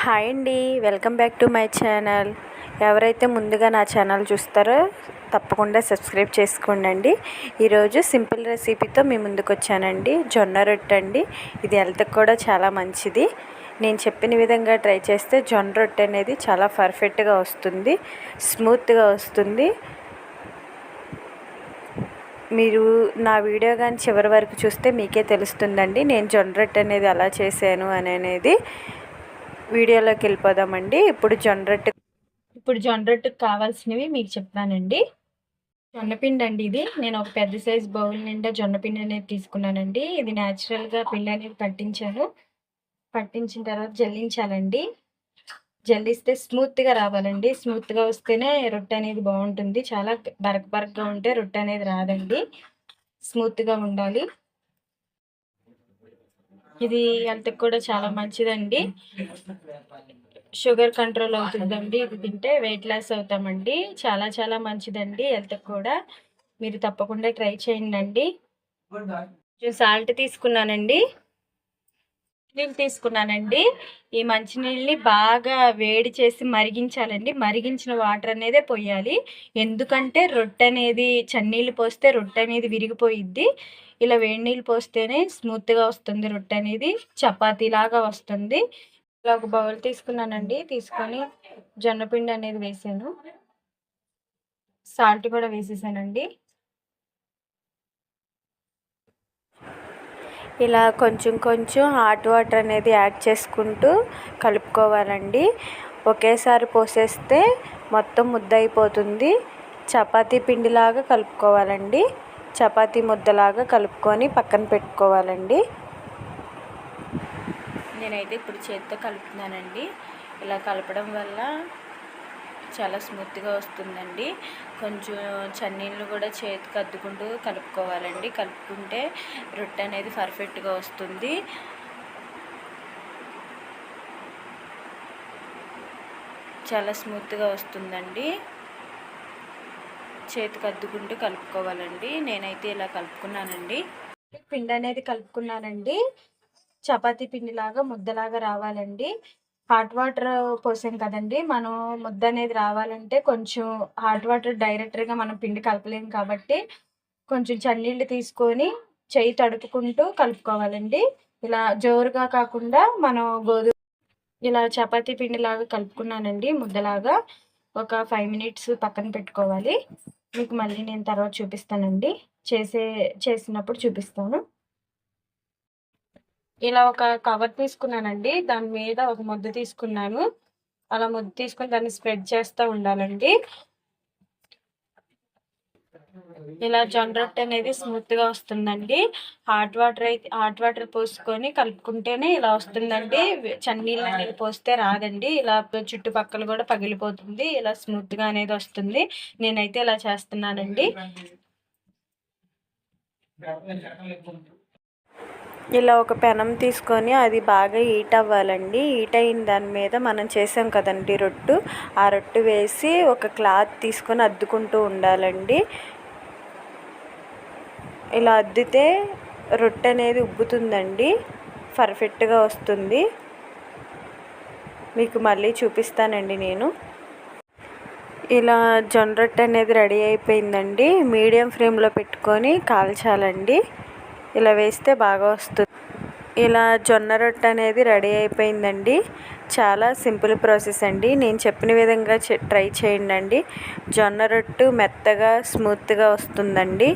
Hi అండి, welcome back to my channel. ఎవరైతే ముందుగా నా ఛానల్ చూస్తారో తప్పకుండా సబ్స్క్రైబ్ చేసుకోండి. ఈరోజు సింపుల్ రెసిపీతో మీ ముందుకు వచ్చానండి. జొన్న రొట్టె అండి. ఇది హెల్త్కి కూడా చాలా మంచిది. నేను చెప్పిన విధంగా ట్రై చేస్తే జొన్న రొట్టె అనేది చాలా పర్ఫెక్ట్గా వస్తుంది, స్మూత్గా వస్తుంది. మీరు నా వీడియో కానీ చివరి వరకు చూస్తే మీకే తెలుస్తుందండి నేను జొన్న రొట్టె అనేది ఎలా చేశాను అనేది. వీడియోలోకి వెళ్ళిపోదామండి. ఇప్పుడు జొన్న రొట్టెకి కావాల్సినవి మీకు చెప్తానండి. జొన్నపిండి అండి. ఇది నేను ఒక పెద్ద సైజ్ బౌల్ నిండా జొన్నపిండి అనేది తీసుకున్నానండి. ఇది న్యాచురల్గా పిండి అనేది పట్టించిన తర్వాత జల్లించాలండి. జల్లిస్తే స్మూత్గా రావాలండి. స్మూత్గా వస్తేనే రొట్టె అనేది బాగుంటుంది. చాలా బరకగా ఉంటే రొట్టె అనేది రాదండి. స్మూత్గా ఉండాలి. ఇది హెల్త్కి కూడా చాలా మంచిదండి. షుగర్ కంట్రోల్ అవుతుందండి. ఇది తింటే వెయిట్ లాస్ అవుతామండి. చాలా చాలా మంచిదండి హెల్త్కి కూడా. మీరు తప్పకుండా ట్రై చేయండి. సాల్ట్ తీసుకున్నానండి. నీళ్ళు తీసుకున్నానండి. ఈ మంచినీళ్ళని బాగా వేడి చేసి మరిగించాలండి. మరిగించిన వాటర్ అనేదే పోయాలి. ఎందుకంటే రొట్టె అనేది చన్నీళ్ళు పోస్తే రొట్టె అనేది విరిగిపోయిద్ది. ఇలా వేడి నీళ్ళు పోస్తేనే స్మూత్గా వస్తుంది. రొట్టె అనేది చపాతీలాగా వస్తుంది. ఇలా ఒక బౌల్ తీసుకున్నానండి. తీసుకొని జొన్నపిండి అనేది వేసాను. సాల్ట్ కూడా వేసేసానండి. ఇలా కొంచెం కొంచెం హాట్ వాటర్ అనేది యాడ్ చేసుకుంటూ కలుపుకోవాలండి. ఒకేసారి పోసేస్తే మొత్తం ముద్ద అయిపోతుంది. చపాతీ పిండిలాగా కలుపుకోవాలండి. చపాతీ ముద్దలాగా కలుపుకొని పక్కన పెట్టుకోవాలండి. నేనైతే ఇప్పుడు చేతితో కలుపుతున్నానండి. ఇలా కలపడం వల్ల చాలా స్మూత్గా వస్తుందండి. కొంచెం చన్నీళ్ళు కూడా చేతికి అద్దుకుంటూ కలుపుకోవాలండి. కలుపుకుంటే రొట్టె అనేది పర్ఫెక్ట్గా వస్తుంది. చాలా స్మూత్గా వస్తుందండి. చేతికి అద్దుకుంటూ కలుపుకోవాలండి. నేనైతే ఇలా కలుపుకున్నానండి. పిండి అనేది కలుపుకున్నానండి. చపాతీ పిండిలాగా ముద్దలాగా రావాలండి. హాట్ వాటర్ పోసాం కదండి, మనం ముద్ద అనేది రావాలంటే కొంచెం హాట్ వాటర్ డైరెక్ట్గా మనం పిండి కలపలేము కాబట్టి కొంచెం చన్నీళ్ళు తీసుకొని చెయ్యి తడుపుకుంటూ కలుపుకోవాలండి. ఇలా జోరుగా కాకుండా మనం ఇలా చపాతీ పిండిలాగా కలుపుకున్నానండి. ముద్దలాగా ఒక 5 మినిట్స్ పక్కన పెట్టుకోవాలి. మీకు మళ్ళీ నేను తర్వాత చూపిస్తానండి. చేసినప్పుడు చూపిస్తాను. ఇలా ఒక కవర్ తీసుకున్నానండి. దాని మీద ఒక ముద్ద తీసుకున్నాను. అలా ముద్ద తీసుకొని దాన్ని స్ప్రెడ్ చేస్తూ ఉండాలండి. ఇలా జొన్న రొట్టె అనేది స్మూత్గా వస్తుందండి. హాట్ వాటర్ పోసుకొని కలుపుకుంటేనే ఇలా వస్తుందండి. చన్నీళ్ళు అనేది పోస్తే రాదండి. ఇలా చుట్టుపక్కల కూడా పగిలిపోతుంది. ఇలా స్మూత్గా అనేది వస్తుంది. నేనైతే ఇలా చేస్తున్నానండి. ఇలా ఒక పెనం తీసుకొని అది బాగా హీట్ అవ్వాలండి. హీట్ అయిన దాని మీద మనం చేసాం కదండి రొట్టు, ఆ రొట్టు వేసి ఒక క్లాత్ తీసుకొని అద్దుకుంటూ ఉండాలండి. ఇలా అద్దితే రొట్టె అనేది ఉబ్బుతుందండి, పర్ఫెక్ట్గా వస్తుంది. మీకు మళ్ళీ చూపిస్తానండి నేను. ఇలా జొన్న రొట్టె అనేది రెడీ అయిపోయిందండి. మీడియం ఫ్లేమ్లో పెట్టుకొని కాల్చాలండి. ఇలా వేస్తే బాగా వస్తుంది. ఇలా జొన్న రొట్టె అనేది రెడీ అయిపోయిందండి. చాలా సింపుల్ ప్రాసెస్ అండి. నేను చెప్పిన విధంగా ట్రై చేయండి. జొన్న రొట్టె మెత్తగా స్మూత్గా వస్తుందండి.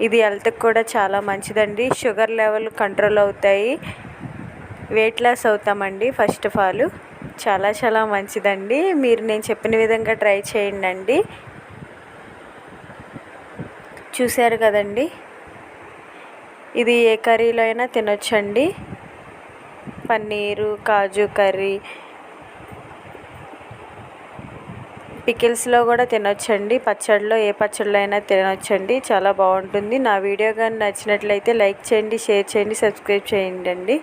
ఇది హెల్త్కి కూడా చాలా మంచిదండి. షుగర్ లెవెల్ కంట్రోల్ అవుతాయి. వెయిట్ లాస్ అవుతామండి. ఫస్ట్ ఆఫ్ ఆల్ చాలా చాలా మంచిదండి. మీరు నేను చెప్పిన విధంగా ట్రై చేయండి. చూశారు కదండి. ఇది ఏ కర్రీలో అయినా తినొచ్చండి. పన్నీరు, కాజు కర్రీ, పికిల్స్లో కూడా తినొచ్చండి. పచ్చడిలో ఏ పచ్చడిలో అయినా తినొచ్చండి. చాలా బాగుంటుంది. నా వీడియో కానీ నచ్చినట్లయితే లైక్ చేయండి, షేర్ చేయండి, సబ్స్క్రైబ్ చేయండి.